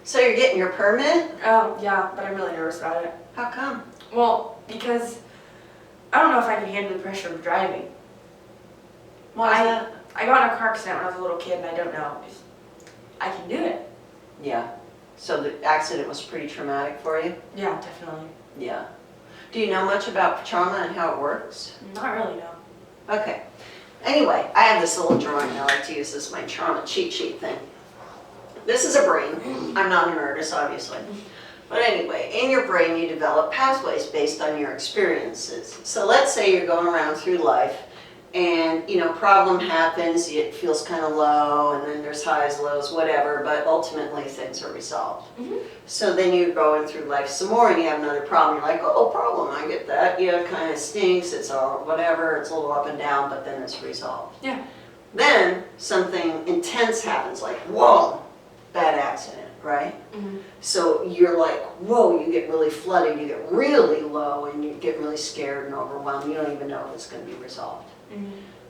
So you're getting your permit? Oh, yeah, but I'm really nervous about it. How come? Well, because I don't know if I can handle the pressure of driving. Why is that? I got in a car accident when I was a little kid, and I don't know if I can do it. Yeah. So the accident was pretty traumatic for you? Yeah, definitely. Yeah. Do you know much about trauma and how it works? Not really, no. Okay. Anyway, I have this little drawing I like to use as my trauma cheat sheet thing. This is a brain. I'm not an artist, obviously. But anyway, in your brain you develop pathways based on your experiences. So let's say you're going around through life and, problem happens, it feels kind of low, and then there's highs, lows, whatever, but ultimately things are resolved. So then you're going through life some more and you have another problem. You're like, oh, problem, I get that. Yeah, it kind of stinks, it's all whatever, it's a little up and down, but then it's resolved. Yeah. Then something intense happens, like, whoa, bad accident, right? So you're like, whoa, you get really flooded, you get really low, and you get really scared and overwhelmed. You don't even know if it's going to be resolved.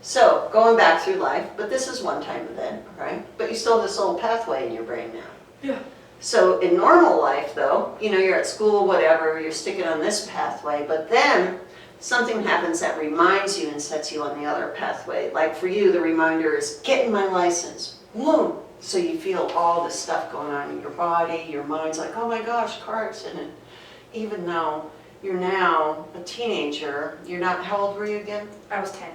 So going back through life, but this is one time event, right? But you still have this old pathway in your brain now. Yeah. So in normal life though, you're at school, whatever, you're sticking on this pathway, but then something happens that reminds you and sets you on the other pathway. Like for you, the reminder is getting my license. Boom. So you feel all this stuff going on in your body, your mind's like, oh my gosh, car accident. Even though you're now a teenager, how old were you again? I was 10.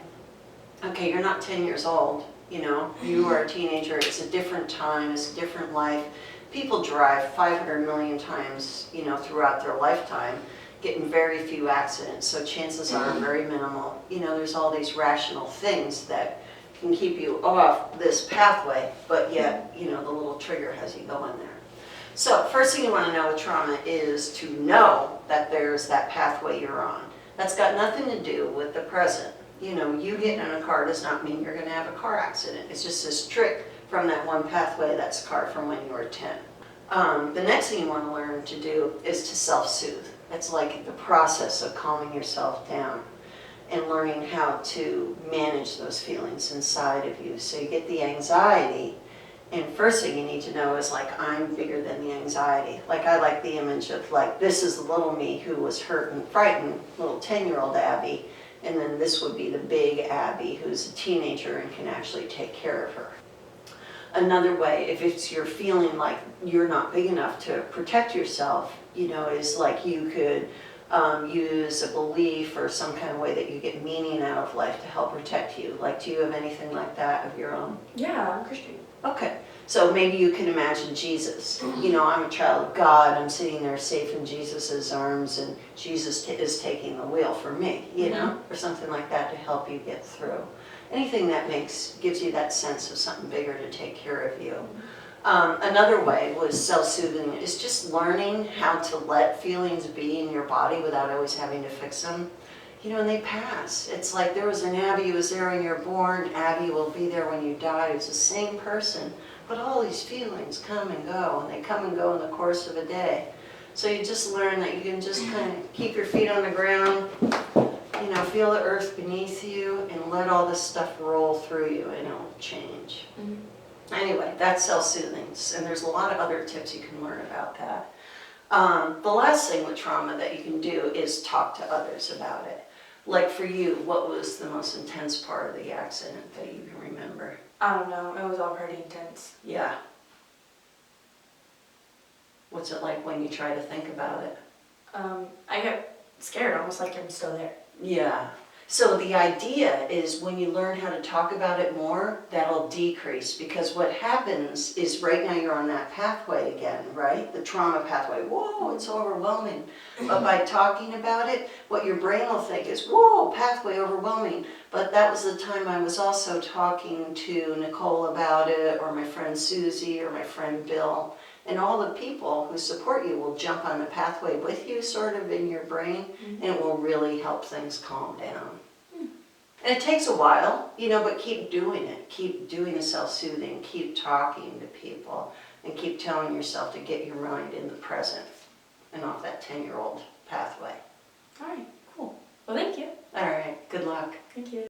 Okay, you're not 10 years old, you are a teenager, it's a different time, it's a different life. People drive 500 million times, throughout their lifetime, getting very few accidents, so chances are very minimal. There's all these rational things that can keep you off this pathway, but yet, the little trigger has you going there. So first thing you want to know with trauma is to know that there's that pathway you're on. That's got nothing to do with the present. You getting in a car does not mean you're going to have a car accident. It's just this trick from that one pathway that's car from when you were 10. The next thing you want to learn to do is to self-soothe. It's like the process of calming yourself down and learning how to manage those feelings inside of you. So you get the anxiety, and first thing you need to know is like, I'm bigger than the anxiety. Like I like the image of like, this is the little me who was hurt and frightened, little 10-year-old Abby, and then this would be the big Abby who's a teenager and can actually take care of her. Another way, if you're feeling like you're not big enough to protect yourself, is like you could use a belief or some kind of way that you get meaning out of life to help protect you. Like, do you have anything like that of your own? Yeah, I'm Christian. Okay, so maybe you can imagine Jesus. I'm a child of God, I'm sitting there safe in Jesus's arms, and Jesus is taking the wheel for me, or something like that to help you get through. Anything that gives you that sense of something bigger to take care of you. Another way was self-soothing, is just learning how to let feelings be in your body without always having to fix them. And they pass. It's like there was an Abby who was there when you're born, Abby will be there when you die. It's the same person, but all these feelings come and go, and they come and go in the course of a day. So you just learn that you can just kind of keep your feet on the ground, feel the earth beneath you, and let all this stuff roll through you, and it'll change. Anyway, that's self-soothing, and there's a lot of other tips you can learn about that. The last thing with trauma that you can do is talk to others about it. Like for you, what was the most intense part of the accident that you can remember? I don't know. It was all pretty intense. Yeah. What's it like when you try to think about it? I get scared, almost like I'm still there. Yeah. So the idea is when you learn how to talk about it more, that'll decrease, because what happens is right now you're on that pathway again, right? The trauma pathway. Whoa, it's overwhelming. But by talking about it, what your brain will think is, whoa, pathway overwhelming. But that was the time I was also talking to Nicole about it, or my friend Susie, or my friend Bill. And all the people who support you will jump on the pathway with you, sort of in your brain, and it will really help things calm down. And it takes a while, but keep doing it. Keep doing the self-soothing, keep talking to people, and keep telling yourself to get your mind in the present and off that 10-year-old pathway. All right, cool. Well, thank you. All right, good luck. Thank you.